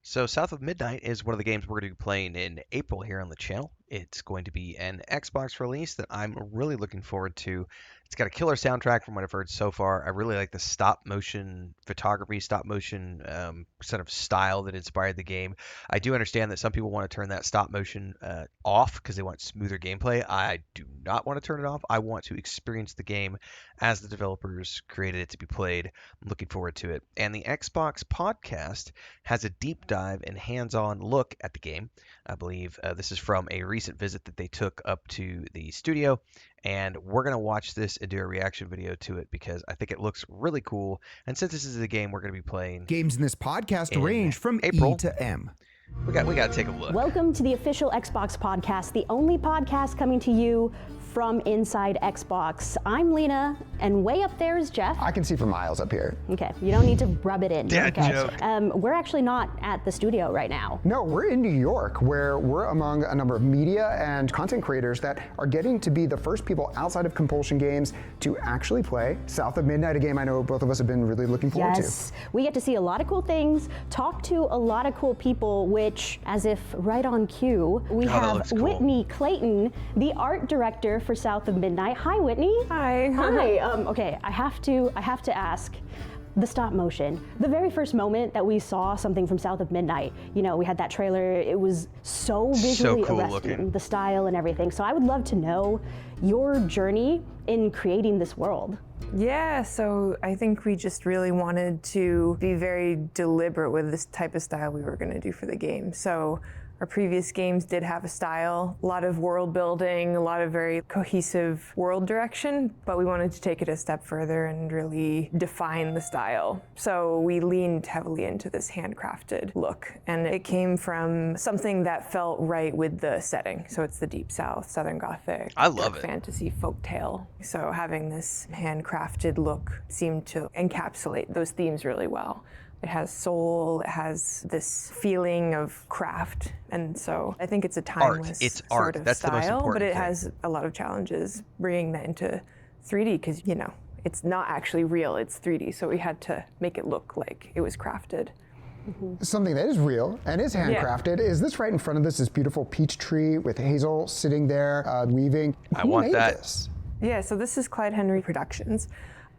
So South of Midnight is one of the games we're going to be playing in April here on the channel. It's going to be an Xbox release that I'm really looking forward to. It's got a killer soundtrack from what I've heard so far. I really like the stop motion photography, stop motion sort of style that inspired the game. I do understand that some people want to turn that stop motion off because they want smoother gameplay. I do not want to turn it off. I want to experience the game as the developers created it to be played. I'm looking forward to it. And the Xbox podcast has a deep dive and hands-on look at the game. I believe this is from a recent visit that they took up to the studio, and we're going to watch this and do a reaction video to it because I think it looks really cool. And since this is the game we're going to be playing, games in this podcast range from April, E to M. we got to take a look. Welcome to the official Xbox podcast, the only podcast coming to you from inside Xbox. I'm Lena, and way up there is Jeff. I can see for miles up here. Okay, you don't need to rub it in. Dad okay. joke. We're actually not at the studio right now. No, we're in New York, where we're among a number of media and content creators that are getting to be the first people outside of Compulsion Games to actually play South of Midnight, a game I know both of us have been really looking forward to. Yes, we get to see a lot of cool things, talk to a lot of cool people, which, as if right on cue, we have cool. Whitney Clayton, the art director for South of Midnight. Hi, Whitney. Hi. Hi. Okay, I have to ask. The stop motion. The very first moment that we saw something from South of Midnight, you know, we had that trailer. It was so visually cool arresting, looking. the style and everything. So I would love to know your journey in creating this world. Yeah, so I think we just really wanted to be very deliberate with this type of style we were going to do for the game. So our previous games did have a style, a lot of world building, a lot of very cohesive world direction, but we wanted to take it a step further and really define the style. So we leaned heavily into this handcrafted look, and it came from something that felt right with the setting. So it's the Deep South, Southern Gothic, I love dark it. fantasy folktale. So having this handcrafted look seemed to encapsulate those themes really well. It has soul, it has this feeling of craft, and so I think it's a timeless It's sort art. of That's the most style, important but it thing. has a lot of challenges bringing that into 3D because, you know, it's not actually real, it's 3D, so we had to make it look like it was crafted. Something that is real and is handcrafted is this right in front of us, this beautiful peach tree with Hazel sitting there weaving. I Who want made that. This? Yeah, so this is Clyde Henry Productions,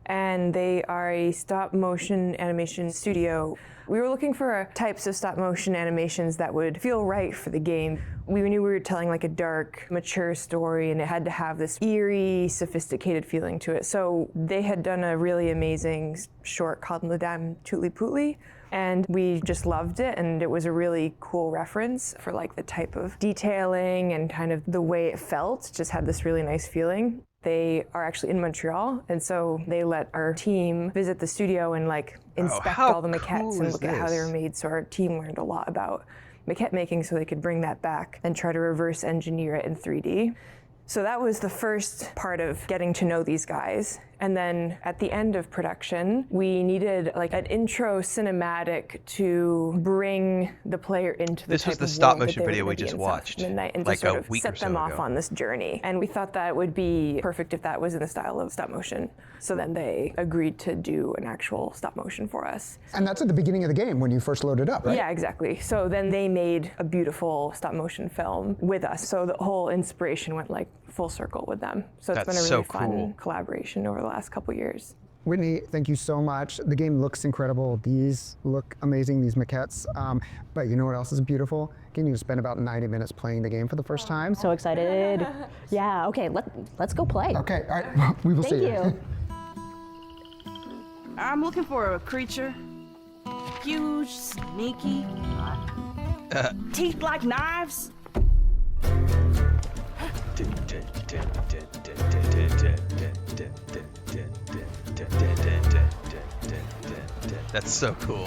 and they are a stop motion animation studio. We were looking for types of stop motion animations that would feel right for the game. We knew we were telling like a dark, mature story, and it had to have this eerie, sophisticated feeling to it. So they had done a really amazing short called Madame Tootly Pootly, and we just loved it, and it was a really cool reference for like the type of detailing and kind of the way it felt. Just had this really nice feeling. They are actually in Montreal, and so they let our team visit the studio and like inspect how all the maquettes cool and is look at how they this? were made. So our team learned a lot about maquette making so they could bring that back and try to reverse engineer it in 3D. So that was the first part of getting to know these guys. And then at the end of production, we needed like an intro cinematic to bring the player into the This type was the of stop world that motion they were video we gonna be just in South of watched, Midnight, and like to sort a of week set or so them off ago. on this journey. And we thought that would be perfect if that was in the style of stop motion. So then they agreed to do an actual stop motion for us. And that's at the beginning of the game when you first load it up, right? Yeah, exactly. So then they made a beautiful stop motion film with us. So the whole inspiration went like full circle with them. So it's That's been a so really fun cool. collaboration over the last couple years. Whitney, thank you so much. The game looks incredible. These look amazing, these maquettes. But you know what else is beautiful? Getting to spend about 90 minutes playing the game for the first time. So excited. Yeah, okay, let's go play. Okay, all right, well, we will Thank see you. I'm looking for a creature. Huge, sneaky, teeth like knives. That's so cool.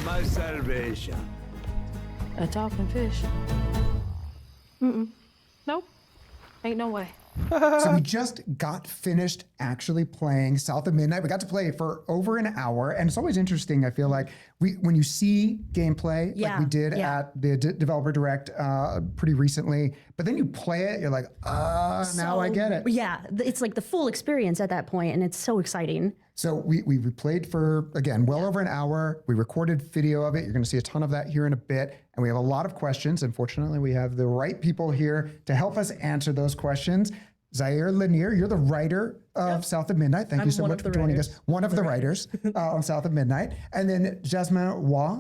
My salvation. A talking fish. Nope. Ain't no way. So we just got finished actually playing South of Midnight. We got to play for over an hour, and it's always interesting. I feel like when you see gameplay, like we did at the Developer Direct pretty recently, but then you play it, you're like, now I get it. Yeah, it's like the full experience at that point, and it's so exciting. So we played for, again, well over an hour. We recorded video of it. You're going to see a ton of that here in a bit. And we have a lot of questions. Unfortunately, we have the right people here to help us answer those questions. Zaire Lanier, you're the writer of South of Midnight. Thank you so much for joining us. One of the writers on South of Midnight. And then Jasmine Roy.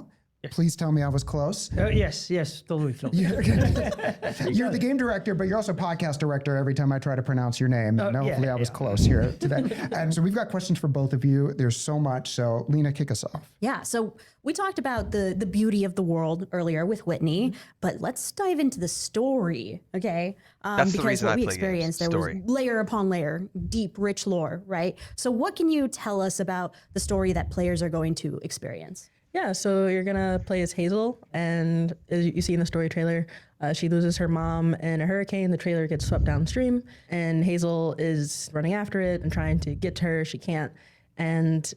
Please tell me I was close. Yes, totally. You're the game director, but you're also podcast director every time I try to pronounce your name. Hopefully I was close here today. And so we've got questions for both of you. There's so much. So Lena, kick us off. Yeah, so we talked about the beauty of the world earlier with Whitney, but let's dive into the story, okay? That's the because reason what I we play experienced, games. there Story. was layer upon layer, deep, rich lore, right? So what can you tell us about the story that players are going to experience? Yeah, so you're gonna play as Hazel, and as you see in the story trailer, she loses her mom in a hurricane. The trailer gets swept downstream, and Hazel is running after it and trying to get to her. She can't, and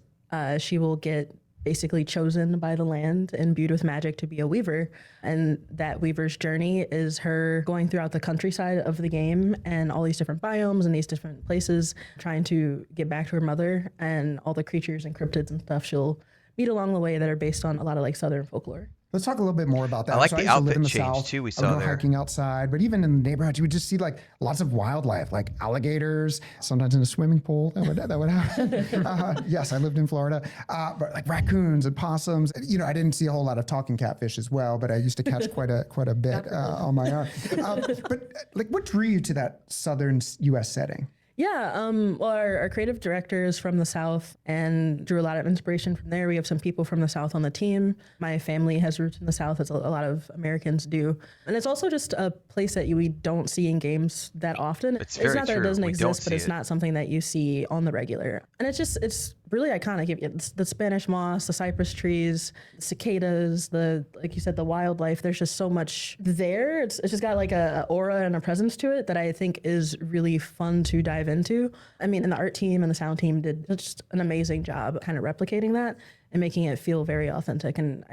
she will get basically chosen by the land, imbued with magic to be a weaver. And that weaver's journey is her going throughout the countryside of the game and all these different biomes and these different places, trying to get back to her mother and all the creatures and cryptids and stuff she'll meet along the way that are based on a lot of like Southern folklore. Let's talk a little bit more about that. I like So the used to live outfit in the change, South. too, we I saw would go there. hiking outside, but even in the neighborhoods, you would just see like lots of wildlife, like alligators, sometimes in a swimming pool. That would happen. Yes, I lived in Florida, but like raccoons and possums. You know, I didn't see a whole lot of talking catfish as well, but I used to catch quite a bit on my own. But like, what drew you to that Southern U.S. setting? Yeah, well, our creative director is from the South and drew a lot of inspiration from there. We have some people from the South on the team. My family has roots in the South, as a lot of Americans do. And it's also just a place that we don't see in games that often. It's very not that true. it doesn't We don't exist, but see it's it. not something that you see on the regular. And it's really iconic. It's the Spanish moss, the cypress trees, cicadas, like you said, the wildlife. There's just so much there. It's just got like a aura and a presence to it that I think is really fun to dive into. I mean, and the art team and the sound team did just an amazing job kind of replicating that and making it feel very authentic. And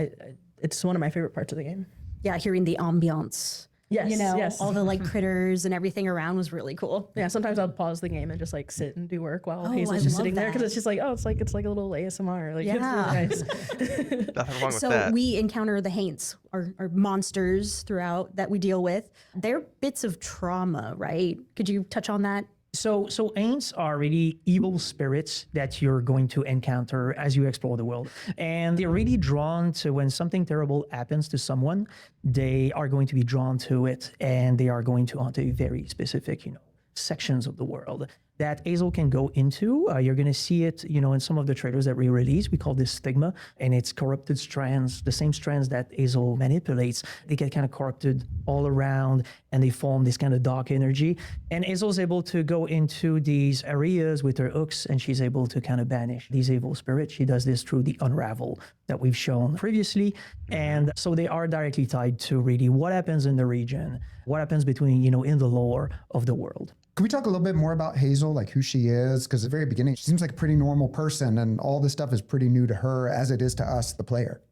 it's one of my favorite parts of the game. Yeah, hearing the ambiance. Yes, You know, yes. all the like critters and everything around was really cool. Yeah, sometimes I'll pause the game and just like sit and do work while Hazel's I just love sitting there that. because it's just like, it's like a little ASMR. Like, Yeah. it's really nice. Nothing wrong with So that. we encounter the Haints, or monsters throughout that we deal with. They're bits of trauma, right? Could you touch on that? So Aints are really evil spirits that you're going to encounter as you explore the world. And they're really drawn to when something terrible happens to someone, they are going to be drawn to it and they are going to onto very specific, sections of the world that Hazel can go into. You're going to see it, in some of the trailers that we release. We call this stigma, and it's corrupted strands, the same strands that Hazel manipulates. They get kind of corrupted all around, and they form this kind of dark energy. And Hazel's able to go into these areas with her hooks, and she's able to kind of banish these evil spirits. She does this through the unravel that we've shown previously. And so they are directly tied to really what happens in the region, what happens between, in the lore of the world. Can we talk a little bit more about Hazel, like who she is? Because at the very beginning, she seems like a pretty normal person, and all this stuff is pretty new to her as it is to us, the player.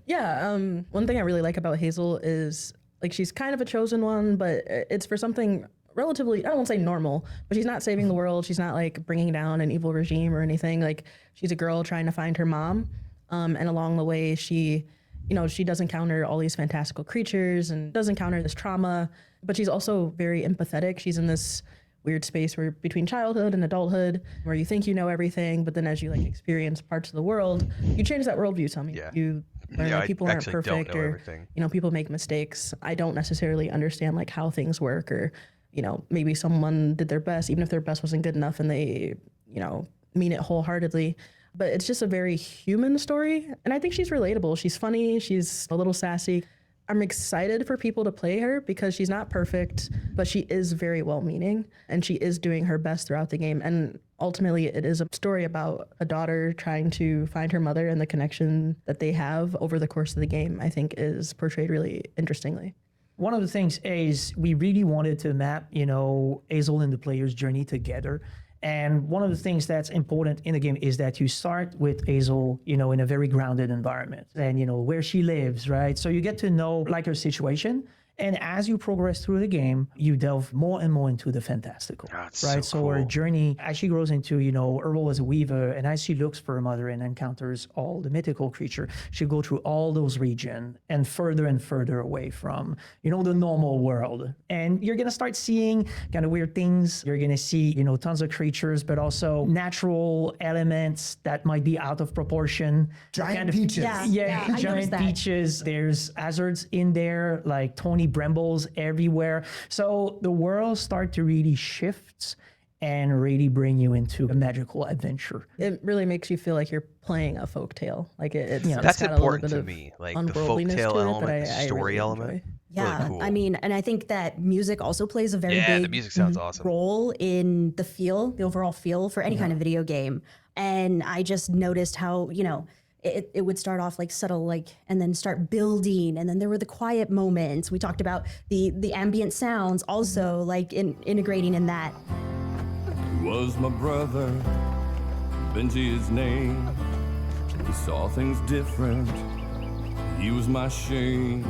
Yeah, one thing I really like about Hazel is like she's kind of a chosen one, but it's for something relatively, I won't say normal, but she's not saving the world. She's not like bringing down an evil regime or anything. Like she's a girl trying to find her mom, and along the way she does encounter all these fantastical creatures and does encounter this trauma, but she's also very empathetic. She's in this weird space where between childhood and adulthood where you think you know everything, but then as you like experience parts of the world, you change that worldview some. Yeah. You learn that people aren't actually don't perfect know or, everything. people make mistakes. I don't necessarily understand like how things work or, maybe someone did their best, even if their best wasn't good enough and they, mean it wholeheartedly. But it's just a very human story. And I think she's relatable. She's funny. She's a little sassy. I'm excited for people to play her because she's not perfect, but she is very well-meaning and she is doing her best throughout the game. And ultimately, it is a story about a daughter trying to find her mother, and the connection that they have over the course of the game, I think, is portrayed really interestingly. One of the things is we really wanted to map, Hazel and the player's journey together. And one of the things that's important in the game is that you start with Hazel, in a very grounded environment and, where she lives, right? So you get to know like her situation. And as you progress through the game, you delve more and more into the fantastical, right? So her journey, as she grows into, her role as a weaver, and as she looks for her mother and encounters all the mythical creature, she'll go through all those regions and further away from, the normal world. And you're going to start seeing kind of weird things. You're going to see, tons of creatures, but also natural elements that might be out of proportion. Giant peaches. Yeah, giant peaches. There's hazards in there, like Tony brambles everywhere. So the world start to really shift and really bring you into a magical adventure. It really makes you feel like you're playing a folktale. Like it's that's got important a to little bit me. of Like the unworldliness folktale to it element, that the I story really element. enjoy. Yeah, Really cool. I mean, and I think that music also plays a very the big music sounds awesome. role in the overall feel for any kind of video game. And I just noticed how, it would start off like subtle, like, and then start building, and then there were the quiet moments. We talked about the ambient sounds also, like integrating in that. He was my brother, Benji his name. He saw things different. He was my shame,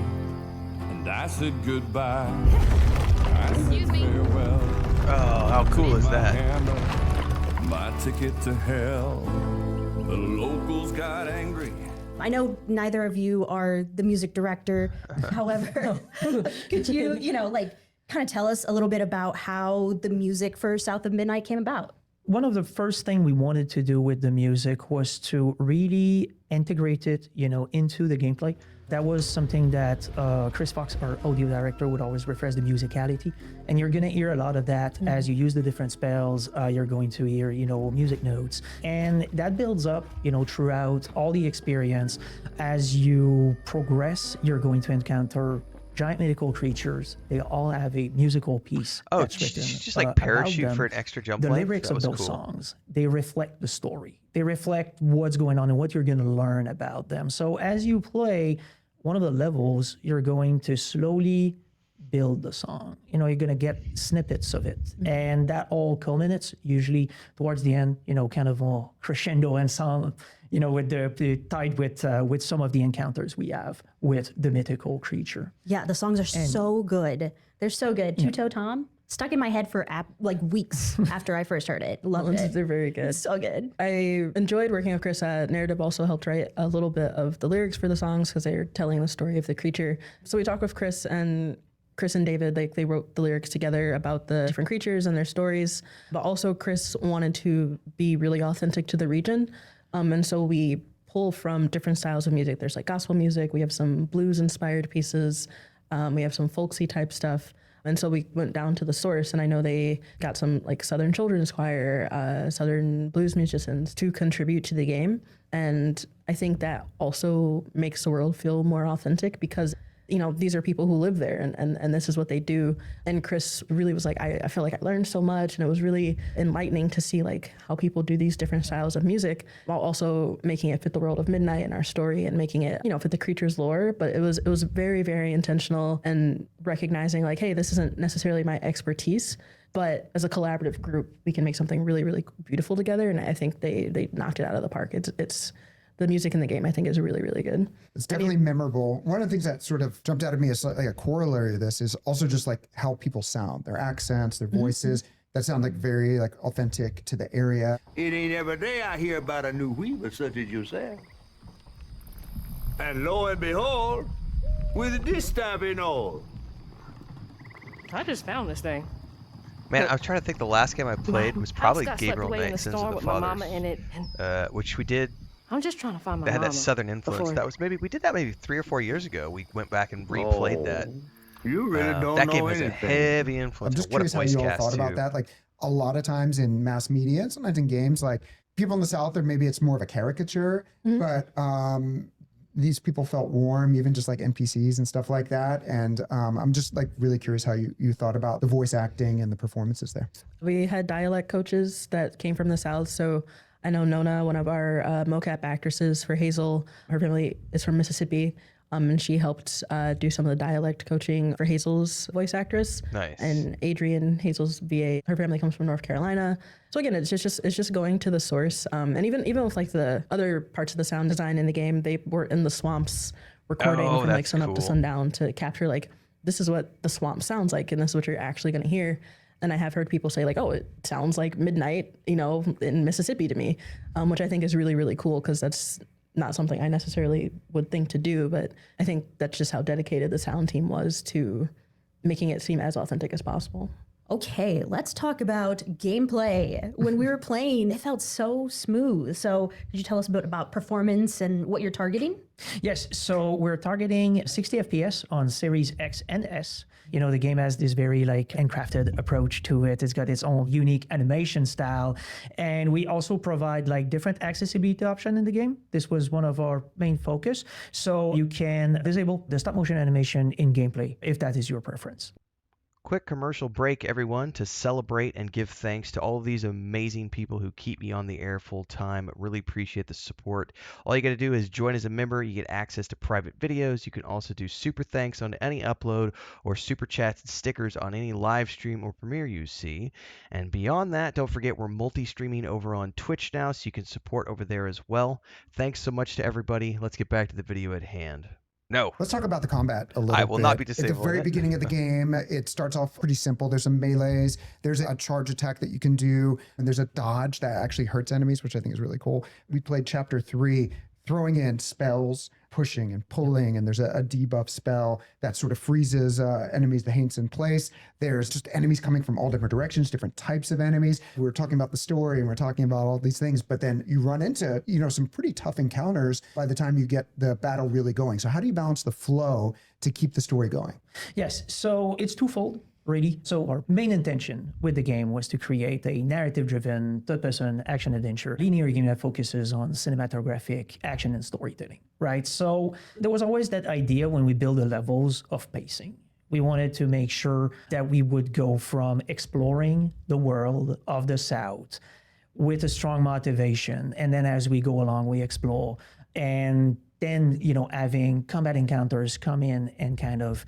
and I said goodbye. I said farewell. Oh, how cool is My that? hammer, my ticket to hell. The locals got angry. I know neither of you are the music director. However, could you, kind of tell us a little bit about how the music for South of Midnight came about? One of the first thing we wanted to do with the music was to really integrate it, into the gameplay. That was something that Chris Fox, our audio director, would always refer as the musicality. And you're gonna hear a lot of that as you use the different spells. You're going to hear, music notes. And that builds up, throughout all the experience. As you progress, you're going to encounter giant mythical creatures. They all have a musical piece. Oh, that's did written, you just like about parachute them. for an extra jump The length? lyrics That of was those cool. songs, they reflect the story. They reflect what's going on and what you're going to learn about them. So as you play one of the levels, you're going to slowly build the song. You're going to get snippets of it. And that all culminates usually towards the end, kind of a crescendo and song, with the tied with some of the encounters we have with the mythical creature. Yeah, the songs are so good. They're so good. Two-Toe Tom, stuck in my head for weeks after I first heard it. Loved it. They're very good. It's so good. I enjoyed working with Chris. Narrative also helped write a little bit of the lyrics for the songs because they're telling the story of the creature. So we talked with Chris and David, they wrote the lyrics together about the different creatures and their stories. But also Chris wanted to be really authentic to the region. And so we pull from different styles of music. There's like gospel music. We have some blues inspired pieces. We have some folksy type stuff. And so we went down to the source, and I know they got some like Southern Children's Choir, Southern blues musicians to contribute to the game. And I think that also makes the world feel more authentic because, these are people who live there and this is what they do. And Chris really was like, I feel like I learned so much, and it was really enlightening to see like how people do these different styles of music while also making it fit the world of Midnight and our story and making it, fit the creature's lore. But it was very, very intentional and recognizing like, hey, this isn't necessarily my expertise, but as a collaborative group, we can make something really, really beautiful together. And I think they knocked it out of the park. It's the music in the game, I think, is really, really good. It's definitely memorable. One of the things that sort of jumped out at me as like a corollary of this is also just like how people sound, their accents, their voices, that sound like very like authentic to the area. It ain't every day I hear about a new weaver such as yourself. And lo and behold, with this type and all. I just found this thing. Man, I was trying to think. The last game I played was probably I slept Gabriel away in the Knight, Sins storm of the with my mama Fathers, in it, and which we did. I'm just trying to find my That had mama. that southern influence. before- That was we did that maybe 3 or 4 years ago. We went back and replayed that. You really don't That know game has a anything. heavy I'm influence. just What a curious how voice you all cast thought about too. that. Like a lot of times in mass media and sometimes in games, like people in the South, or maybe it's more of a caricature, but these people felt warm, even just like NPCs and stuff like that. And I'm just like really curious how you thought about the voice acting and the performances there. We had dialect coaches that came from the South. So I know Nona, one of our mocap actresses for Hazel, her family is from Mississippi. And she helped do some of the dialect coaching for Hazel's voice actress. Nice. And Adrian, Hazel's VA, her family comes from North Carolina. So again, it's just going to the source. And even with like the other parts of the sound design in the game, they were in the swamps recording from like sun up to sundown to capture like, this is what the swamp sounds like, and this is what you're actually going to hear. And I have heard people say like, oh, it sounds like midnight, in Mississippi to me, which I think is really, really cool, because that's not something I necessarily would think to do, but I think that's just how dedicated the sound team was to making it seem as authentic as possible. Okay, let's talk about gameplay. When we were playing, it felt so smooth. So could you tell us a bit about performance and what you're targeting? Yes, so we're targeting 60 FPS on Series X and S. The game has this very handcrafted approach to it. It's got its own unique animation style. And we also provide different accessibility options in the game. This was one of our main focus. So you can disable the stop motion animation in gameplay if that is your preference. Quick commercial break, everyone, to celebrate and give thanks to all of these amazing people who keep me on the air full time. Really appreciate the support. All you got to do is join as a member. You get access to private videos. You can also do super thanks on any upload, or super chats and stickers on any live stream or premiere you see. And beyond that, don't forget we're multi-streaming over on Twitch now, so you can support over there as well. Thanks so much to everybody. Let's get back to the video at hand. No. Let's talk about the combat a little bit. I will not be disabling At the very beginning of the game, it starts off pretty simple. There's some melees. There's a charge attack that you can do. And there's a dodge that actually hurts enemies, which I think is really cool. We played Chapter 3, throwing in spells, pushing and pulling, and there's a debuff spell that sort of freezes enemies, the haints in place. There's just enemies coming from all different directions, different types of enemies. We're talking about the story and we're talking about all these things, but then you run into, some pretty tough encounters by the time you get the battle really going. So how do you balance the flow to keep the story going? Yes, so it's twofold. Really. So our main intention with the game was to create a narrative-driven third-person action adventure, linear game that focuses on cinematographic action and storytelling, right? So there was always that idea when we build the levels of pacing. We wanted to make sure that we would go from exploring the world of the South with a strong motivation, and then as we go along, we explore, and then, having combat encounters come in and kind of,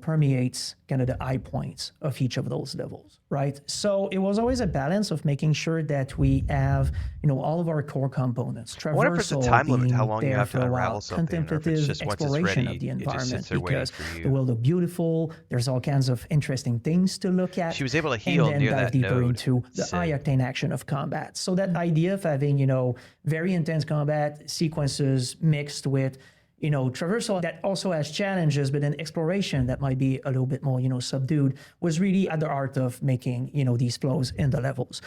permeates kind of the high points of each of those levels, right? So it was always a balance of making sure that we have, all of our core components. I wonder if it's a time limit, how long you have to unravel something, contemplative or if it's just once it's exploration ready, of the it just environment, sits there waiting because for you. the world look beautiful. There's all kinds of interesting things to look at. She was able to heal and then near dive that deeper node. into the high octane action of combat. So that idea of having, very intense combat sequences mixed with traversal that also has challenges, but then exploration that might be a little bit more, subdued, was really at the heart of making, these flows in the levels.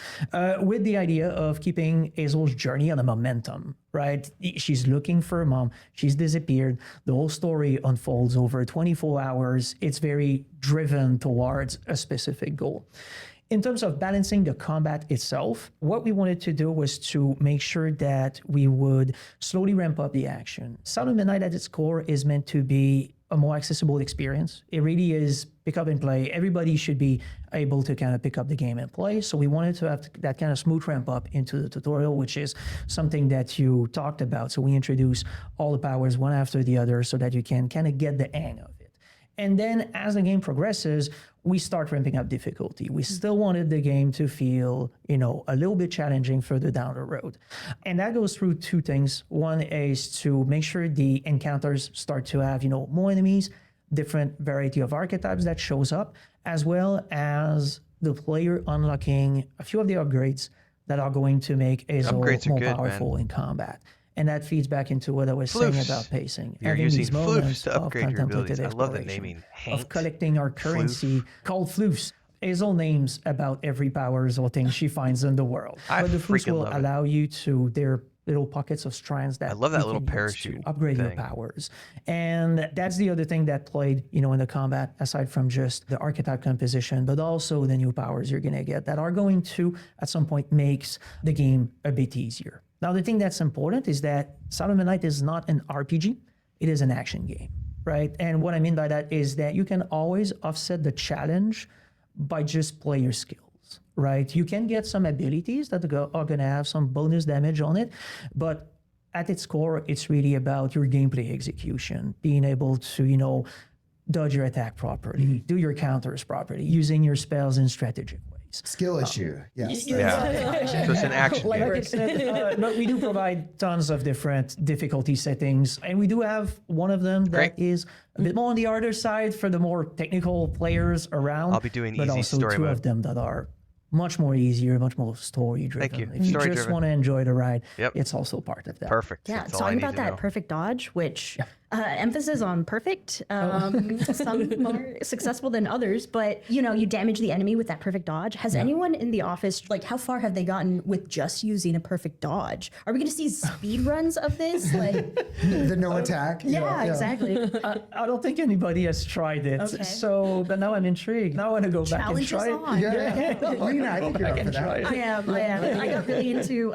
With the idea of keeping Hazel's journey on a momentum, right? She's looking for her mom. She's disappeared. The whole story unfolds over 24 hours. It's very driven towards a specific goal. In terms of balancing the combat itself, what we wanted to do was to make sure that we would slowly ramp up the action. Sound of Midnight at its core is meant to be a more accessible experience. It really is pick up and play. Everybody should be able to kind of pick up the game and play. So we wanted to have that kind of smooth ramp up into the tutorial, which is something that you talked about. So we introduce all the powers one after the other so that you can kind of get the hang of it. And then as the game progresses, we start ramping up difficulty. We still wanted the game to feel, a little bit challenging further down the road. And that goes through two things. One is to make sure the encounters start to have, more enemies, different variety of archetypes that shows up, as well as the player unlocking a few of the upgrades that are going to make Hazel more powerful in combat. And that feeds back into what I was saying about pacing. You're having using these moments floofs to upgrade of your abilities. contemplative I love the exploration, naming. Haint, of collecting our currency called floofs. Hazel names about every powers or thing she finds in the world. But the floofs will allow you to, they're little pockets of shrines that I love that little parachute to upgrade your powers. And that's the other thing that played, in the combat, aside from just the archetype composition, but also the new powers you're going to get that are going to, at some point, makes the game a bit easier. Now, the thing that's important is that Sound of Midnight is not an RPG. It is an action game, right? And what I mean by that is that you can always offset the challenge by just player skills, right? You can get some abilities that are going to have some bonus damage on it, but at its core, it's really about your gameplay execution, being able to, dodge your attack properly, do your counters properly, using your spells in strategic ways. Skill issue. Yes. Yeah. So it's an action Like game. I said, but we do provide tons of different difficulty settings, and we do have one of them that is a bit more on the harder side for the more technical players around. I'll be doing but easy also story two mode. of them that are much more easier, much more story driven. Thank you. If you Story just driven. want to enjoy the ride, Yep. it's also part of that. Perfect. Yeah, That's all I talking need about to that know. perfect dodge, which emphasis on perfect, some more successful than others, but you damage the enemy with that perfect dodge. Has anyone in the office, like, how far have they gotten with just using a perfect dodge? Are we going to see speed runs of this? Like, The no attack. yeah, exactly. I don't think anybody has tried it. Okay. So, but now I'm intrigued. Now I want to go back and Challenge try is it. on. Yeah. Lena, I think you're up for that. I am. I got really into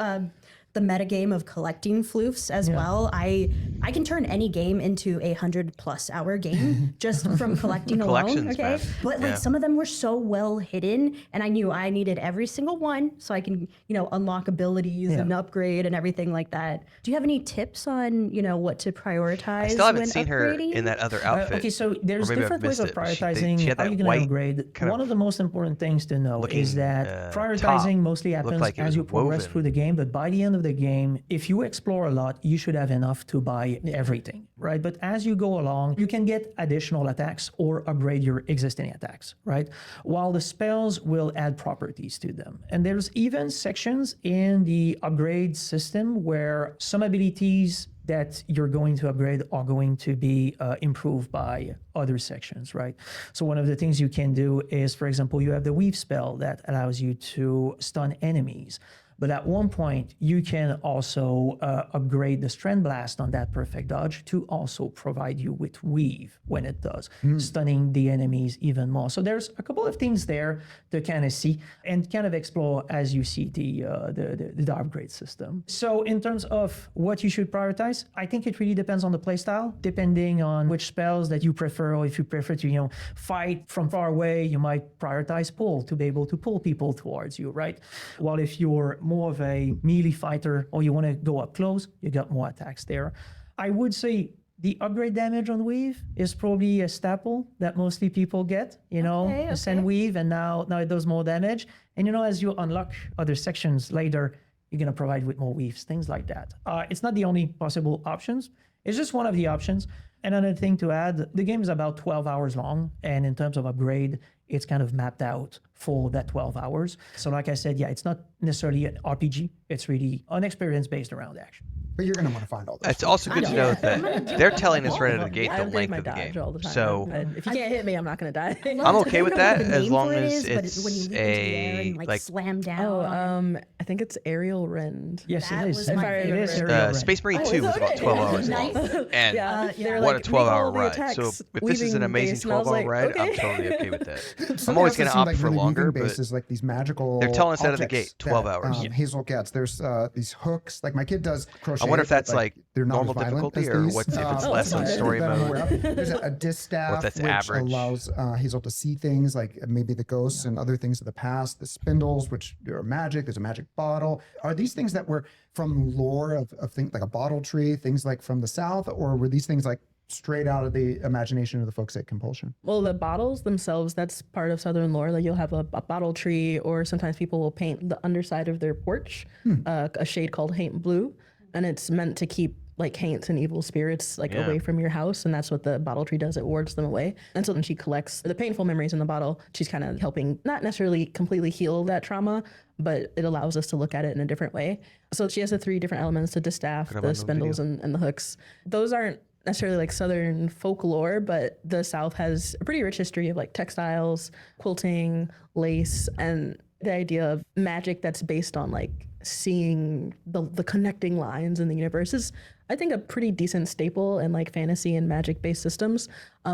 the metagame of collecting floofs as well. I can turn any game into a 100+ hour game just from collecting alone. Collections, Okay, man. but like some of them were so well hidden, and I knew I needed every single one so I can unlock abilities and upgrade and everything like that. Do you have any tips on what to prioritize? I still haven't when seen her upgrading? in that other outfit. Okay, so there's Or maybe I've different ways of missed it. prioritizing She had how that you're going white to upgrade. kind One of the most important things to know looking, is that top prioritizing mostly looked happens like it as was you progress woven. through the game, but by the end of the game, if you explore a lot, you should have enough to buy everything, right? But as you go along, you can get additional attacks or upgrade your existing attacks, right? While the spells will add properties to them. And there's even sections in the upgrade system where some abilities that you're going to upgrade are going to be improved by other sections, right? So one of the things you can do is, for example, you have the weave spell that allows you to stun enemies. But at one point, you can also upgrade the Strand Blast on that perfect dodge to also provide you with weave when it does, stunning the enemies even more. So there's a couple of things there to kind of see and kind of explore as you see the upgrade system. So in terms of what you should prioritize, I think it really depends on the playstyle, depending on which spells that you prefer, or if you prefer to fight from far away, you might prioritize pull to be able to pull people towards you, right? While if you're more of a melee fighter or you want to go up close, you got more attacks there. I would say the upgrade damage on weave is probably a staple that mostly people get, Okay. send weave and now it does more damage. And as you unlock other sections later, you're going to provide with more weaves, things like that. It's not the only possible options. It's just one of the options. And another thing to add, the game is about 12 hours long. And in terms of upgrade, it's kind of mapped out for that 12 hours. So like I said, it's not necessarily an RPG. It's really an experience based around action. But you're going to want to find all this. It's also good to know that they're telling us right out of the gate I the upgrade length my of the dodge game. all the time. So And if you can't hit me, I'm not going to die. I'm okay with that I don't know what the as name long for it as is, but it's when you leap into the air and like slam down. I think it's aerial rend. Yes, That it is. was It my is favorite. aerial rend. Space Marine Oh, 2 is was it? about 12 hours Nice. long. And They're what a like, 12-hour make all the ride. So attacks if this is an weaving amazing based, and I was 12-hour like, ride, I'm okay. totally okay with that. Some I'm always of the going to seem opt like for really longer, weaving but bases, like these magical. they're telling us out of the objects gate, 12 that, hours. Hazel gets. There's these hooks. Like my kid does crochet. I wonder if but, that's like they're not normal as violent difficulty as or these. what's if it's less that on story I'm aware mode. of. There's a distaff that's which average. allows Hazel to see things like maybe the ghosts and other things of the past. The spindles, which are magic. There's a magic bottle. Are these things that were from lore of things like a bottle tree, things like from the South, or were these things like straight out of the imagination of the folks at Compulsion? Well, the bottles themselves, that's part of Southern lore. Like you'll have a bottle tree, or sometimes people will paint the underside of their porch a shade called haint blue. And it's meant to keep like haints and evil spirits away from your house, and that's what the bottle tree does. It wards them away. And so when she collects the painful memories in the bottle, she's kind of helping not necessarily completely heal that trauma, but it allows us to look at it in a different way. So she has the 3 different elements: the distaff, the spindles, and the hooks. Those aren't necessarily like Southern folklore, but the South has a pretty rich history of like textiles, quilting, lace, and the idea of magic that's based on like seeing the connecting lines in the universe is, I think, a pretty decent staple in like fantasy and magic based systems.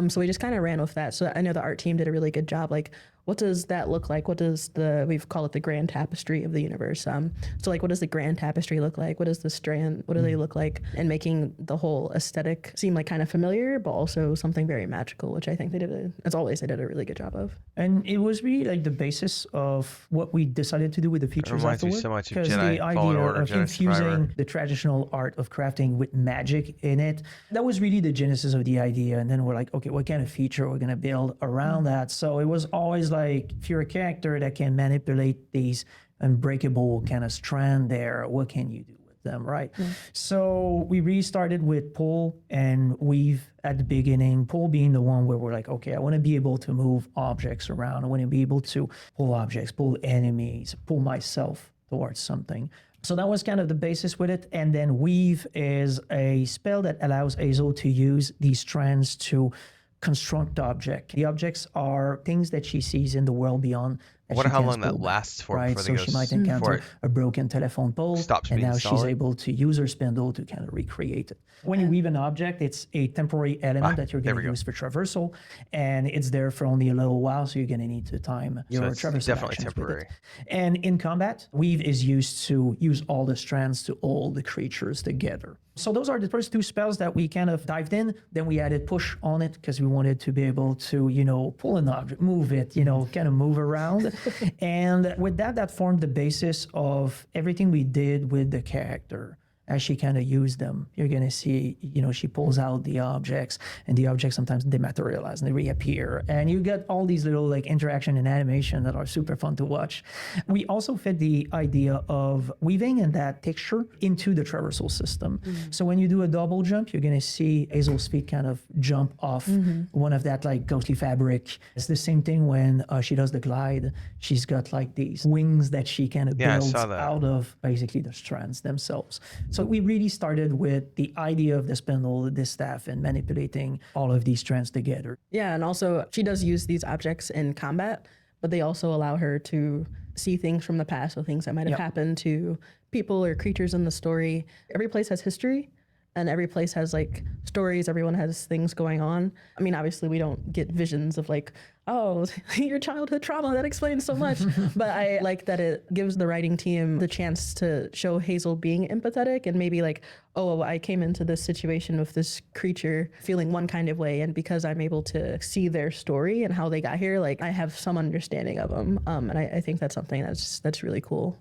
So we just kind of ran with that. So I know the art team did a really good job. Like, what does that look like? What does we've called it the grand tapestry of the universe. So like, what does the grand tapestry look like? What does the strand, what do they look like? And making the whole aesthetic seem like kind of familiar, but also something very magical, which I think they did, as always, they did a really good job of. And it was really like the basis of what we decided to do with the features reminds me afterward. so much of Because Jedi the Fallen idea Order, of Jedi infusing Survivor. the traditional art of crafting with magic in it, that was really the genesis of the idea. And then we're like, okay, what kind of feature we're going to build around that? So it was always like, if you're a character that can manipulate these unbreakable kind of strand there, what can you do with them, right? So we really started with pull and weave at the beginning, pull being the one where we're like, okay, I want to be able to move objects around. I want to be able to pull objects, pull enemies, pull myself towards something. So that was kind of the basis with it. And then weave is a spell that allows Hazel to use these strands to construct object. The objects are things that she sees in the world beyond. I wonder she how can long that pull back, lasts for right? before So they she go might before encounter it a broken telephone pole, stops and being now she's solid. able to use her spindle to kind of recreate it. When you weave an object, it's a temporary element that you're there going we to go. use for traversal, and it's there for only a little while, so you're going to need to time your it's traversal definitely actions with temporary. it. And in combat, weave is used to use all the strands to hold the creatures together. So those are the first two spells that we kind of dived in. Then we added push on it because we wanted to be able to, pull an object, move it, kind of move around. And with that formed the basis of everything we did with the character. As she kind of used them, you're going to see, she pulls out the objects and the objects sometimes dematerialize and they reappear. And you get all these little like interaction and animation that are super fun to watch. We also fit the idea of weaving and that texture into the traversal system. So when you do a double jump, you're going to see Hazel's feet kind of jump off one of that like ghostly fabric. It's the same thing when she does the glide. She's got like these wings that she kind of Yeah, I builds saw that. out of basically the strands themselves. So we really started with the idea of the spindle, the distaff, and manipulating all of these strands together. Yeah, and also she does use these objects in combat, but they also allow her to see things from the past, so things that might have happened to people or creatures in the story. Every place has history, and every place has like stories. Everyone has things going on. I mean, obviously we don't get visions of like, oh, your childhood trauma, that explains so much. But I like that it gives the writing team the chance to show Hazel being empathetic and maybe like, oh, I came into this situation with this creature feeling one kind of way. And because I'm able to see their story and how they got here, like I have some understanding of them. And I think that's something that's really cool.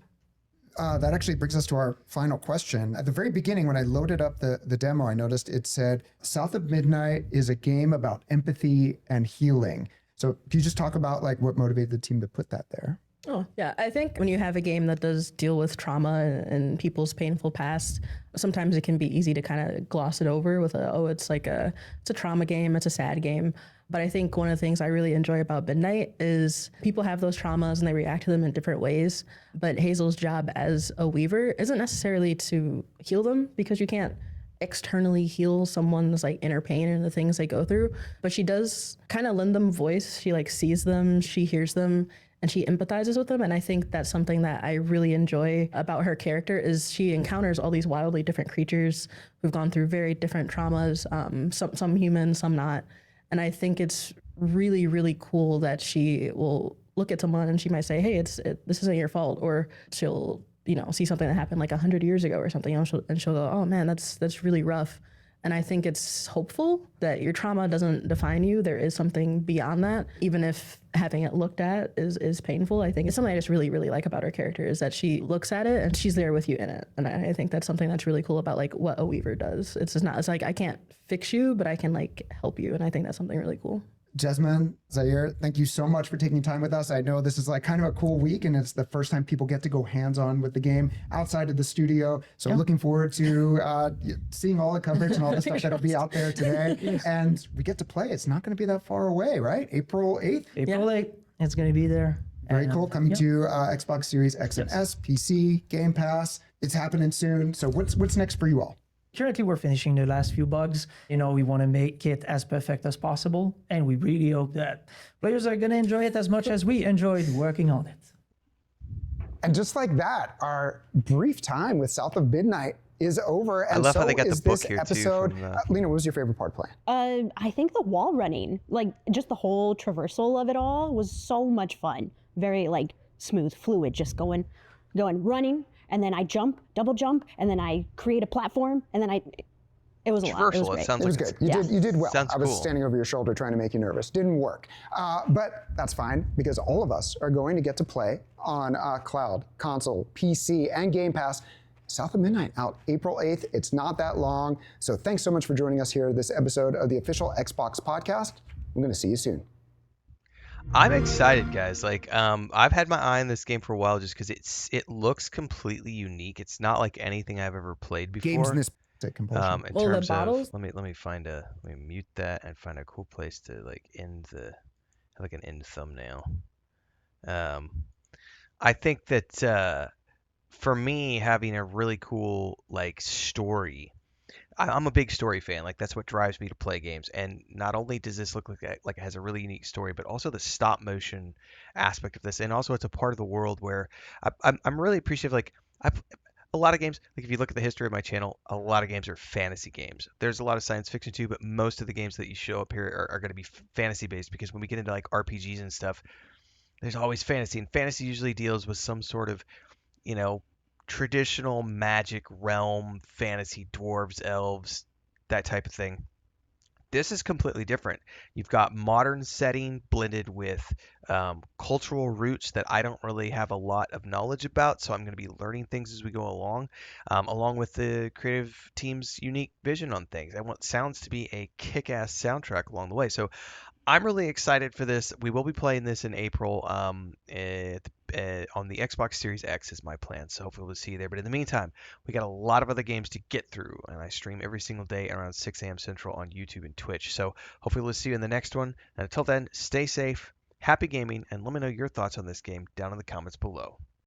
That actually brings us to our final question. At the very beginning, when I loaded up the demo, I noticed it said, South of Midnight is a game about empathy and healing. So can you just talk about like what motivated the team to put that there? Oh, yeah. I think when you have a game that does deal with trauma and people's painful past, sometimes it can be easy to kind of gloss it over with it's a trauma game, it's a sad game. But I think one of the things I really enjoy about Midnight is people have those traumas and they react to them in different ways. But Hazel's job as a weaver isn't necessarily to heal them, because you can't externally heal someone's like inner pain and the things they go through. But she does kind of lend them voice. She like sees them, she hears them, and she empathizes with them. And I think that's something that I really enjoy about her character is she encounters all these wildly different creatures who've gone through very different traumas, some human, some not. And I think it's really, really cool that she will look at someone and she might say, hey, this isn't your fault. Or she'll, see something that happened like 100 years ago or something, and she'll go, oh man, that's really rough. And I think it's hopeful that your trauma doesn't define you. There is something beyond that, even if having it looked at is painful. I think it's something I just really, really like about her character is that she looks at it and she's there with you in it. And I think that's something that's really cool about like what a weaver does. It's like, I can't fix you, but I can like help you. And I think that's something really cool. Jasmine, Zaire, thank you so much for taking time with us. I know this is like kind of a cool week and it's the first time people get to go hands-on with the game outside of the studio. So looking forward to seeing all the coverage and all the stuff that'll be out there today. And we get to play. It's not going to be that far away, right? April 8th? April 8th, it's going to be there. Very cool. Coming to Xbox Series X and S, PC, Game Pass. It's happening soon. So what's next for you all? Currently, we're finishing the last few bugs. We want to make it as perfect as possible. And we really hope that players are going to enjoy it as much as we enjoyed working on it. And just like that, our brief time with South of Midnight is over, I and love how so they got the is book this here, too, episode. from the- Lena, what was your favorite part playing? I think the wall running, like just the whole traversal of it all was so much fun. Very like smooth, fluid, just going, running, and then I jump, double jump, and then I create a platform, and then it was a lot. It was Traversal, great. it sounds It was like good. You did well. sounds I was cool. standing over your shoulder trying to make you nervous. Didn't work. But that's fine because all of us are going to get to play on cloud, console, PC, and Game Pass. South of Midnight out April 8th. It's not that long. So thanks so much for joining us here this episode of the official Xbox podcast. I'm going to see you soon. I'm excited, guys. Like, I've had my eye on this game for a while just because it looks completely unique. It's not like anything I've ever played before. Games in this compulsion. In Well, the terms bottles- of, let me mute that and find a cool place to like end like an end thumbnail. I think that for me, having a really cool like story. I'm a big story fan. Like that's what drives me to play games. And not only does this look like it has a really unique story, but also the stop motion aspect of this, and also it's a part of the world where I'm really appreciative. Like a lot of games, like if you look at the history of my channel, a lot of games are fantasy games. There's a lot of science fiction too, but most of the games that you show up here are going to be fantasy based because when we get into like RPGs and stuff, there's always fantasy, and fantasy usually deals with some sort of you know, traditional magic realm, fantasy, dwarves, elves, that type of thing. This is completely different. You've got modern setting blended with cultural roots that I don't really have a lot of knowledge about, so I'm going to be learning things as we go along with the creative team's unique vision on things. I want sounds to be a kick-ass soundtrack along the way. So I'm really excited for this. We will be playing this in April on the Xbox Series X is my plan. So hopefully we'll see you there. But in the meantime, we got a lot of other games to get through, and I stream every single day around 6 a.m. Central on YouTube and Twitch. So hopefully we'll see you in the next one. And until then, stay safe, happy gaming, and let me know your thoughts on this game down in the comments below.